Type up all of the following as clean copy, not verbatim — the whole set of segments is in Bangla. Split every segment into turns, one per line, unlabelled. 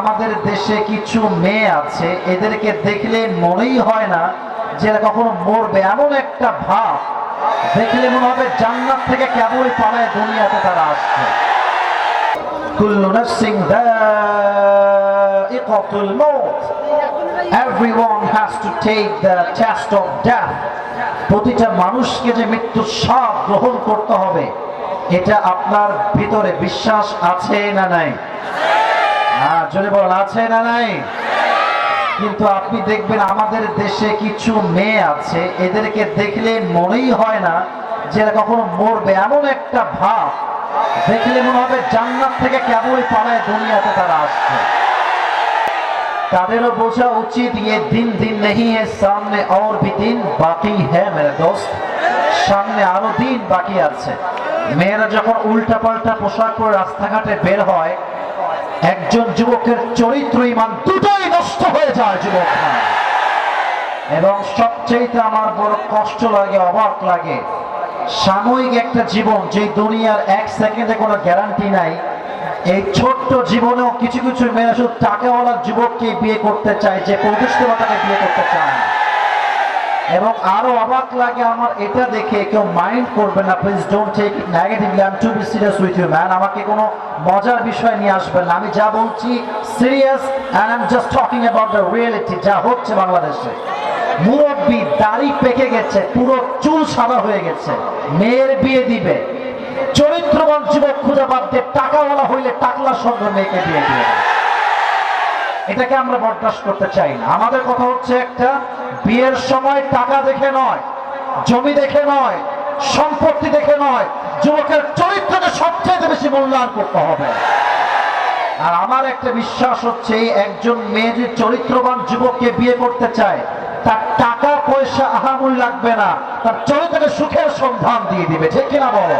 আমাদের দেশে কিছু মেয়ে আছে, এদেরকে দেখলে মনেই হয় না যে এরা কখনো মরবে, এমন একটা ভাব দেখলে মনে হবে জান্নাত থেকে কেবলই পালায় দুনিয়াতে তারা আসছে। কুল্লু নাফসিন যায়িকাতুল মাউত, everyone has to take the test of death. প্রতিটা মানুষকে যে মৃত্যুর স্বাদ গ্রহণ করতে হবে, এটা আপনার ভিতরে বিশ্বাস আছে না নাই? জোরে বল, আছে না নাই? কিন্তু আপনি দেখবেন আমাদের দেশে কিছু মেয়ে আছে, এদেরকে দেখলে মনেই হয় না যে এরা কখনো মরবে, এমন একটা ভাব দেখলে মনে হবে জান্নাত থেকে কেবলই পালায় দুনিয়াতে তারা আসছে। তাদেরও বোঝা উচিত ये दिन दिन नहीं है, सामने और भी दिन बाकी है मेरे दोस्त, সামনে আরো দিন বাকি আছে। মেয়েরা যখন উল্টা পাল্টা পোশাক পরে রাস্তাঘাটে বের হয়, একজন যুবকের চরিত্র ঈমান দুটোই নষ্ট হয়ে যায় যুবক। এবং সবচেয়ে আমার বড় কষ্ট লাগে, অবাক লাগে, সাময়িক একটা জীবন, যে দুনিয়ার এক সেকেন্ডে কোনো গ্যারান্টি নাই, এই ছোট্ট জীবনেও কিছু কিছু মেয়েরা শুধু টাকাওয়ালা যুবককে বিয়ে করতে চায়, যে প্রতিষ্ঠিততাকে বিয়ে করতে চায় না। এবং আরো অবাক লাগে আমার এটা দেখে, কেউ মাইন্ড করবে না, please don't take it negatively, I am to be serious with you man. আমাকে কোনো মজার বিষয় নিয়ে আসবেন না, আমি যা বলছি serious, and I am just talking about the reality, যা হচ্ছে বাংলাদেশে। মুরব্বি দাড়ি পেকে গেছে, পুরো চুল সাদা হয়ে গেছে, মেয়ের বিয়ে দিবে, চরিত্রবান যুবক খুঁজে বাদ দিয়ে টাকাওয়ালা হইলে টাকলার সঙ্গে মেয়েকে বিয়ে দিয়ে। এটাকে আমরা বরদাস্ত করতে চাই না। আমাদের কথা হচ্ছে একটা, বিয়ের সময় টাকা দেখে নয়, জমি দেখে নয়, সম্পত্তি দেখে নয়, যুবকের চরিত্রকে সবচেয়ে বেশি মূল্যায়ন করতে হবে। আর আমার একটা বিশ্বাস হচ্ছে, একজন মেয়ে যে চরিত্রবান যুবককে বিয়ে করতে চায়, তার টাকা পয়সা আহামুল লাগবে না, তার চরিত্রকে সুখের সন্ধান দিয়ে দিবে, ঠিক কিনা বলো?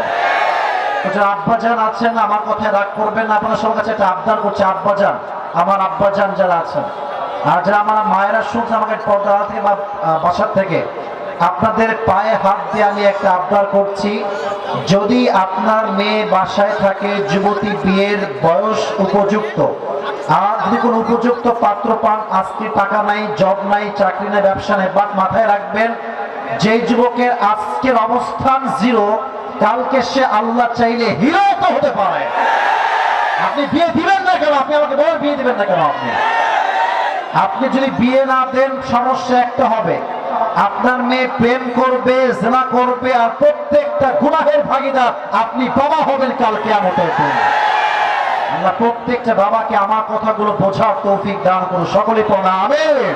আব্বাজান আছেন, আমার কথায় রাগ করবেন না, আপনার সবার কাছে একটা আবদার করছে, আব্বাজান, আমার আব্বাজান যারা আছেন, আর যারা আমার মায়েরা শুনছে আমাকে পর্দা থেকে বা বাসার থেকে, আপনাদের পায়ে হাত দিয়ে আমি একটা আবদার করছি, যদি আপনার মেয়ে বাসায় থাকে, যুবতী, বিয়ের বয়স উপযুক্ত, আর যদি কোনো উপযুক্ত পাত্র পান, আজকে টাকা নাই, জব নাই, চাকরি নাই, ব্যবসা নেই, বাট মাথায় রাখবেন, যে যুবকের আজকের অবস্থান জিরো, কালকে সে আল্লাহ চাইলে হিরো তো হতে পারে। আপনি বিয়ে দিবেন না কেন? আপনি আমাকে বলেন, বিয়ে দিবেন না কেন? আপনি যদি বিয়ে না দেন, সমস্যা একটা হবে, আপনার মেয়ে প্রেম করবে, জিনা করবে, আর প্রত্যেকটা গুনাহের ভাগীদার আপনি বাবা হবেন কাল কিয়ামতের দিন। আল্লাহ প্রত্যেকটা বাবাকে আমার কথাগুলো বোঝার তৌফিক দান করুন, সকলে পড়া আমিন।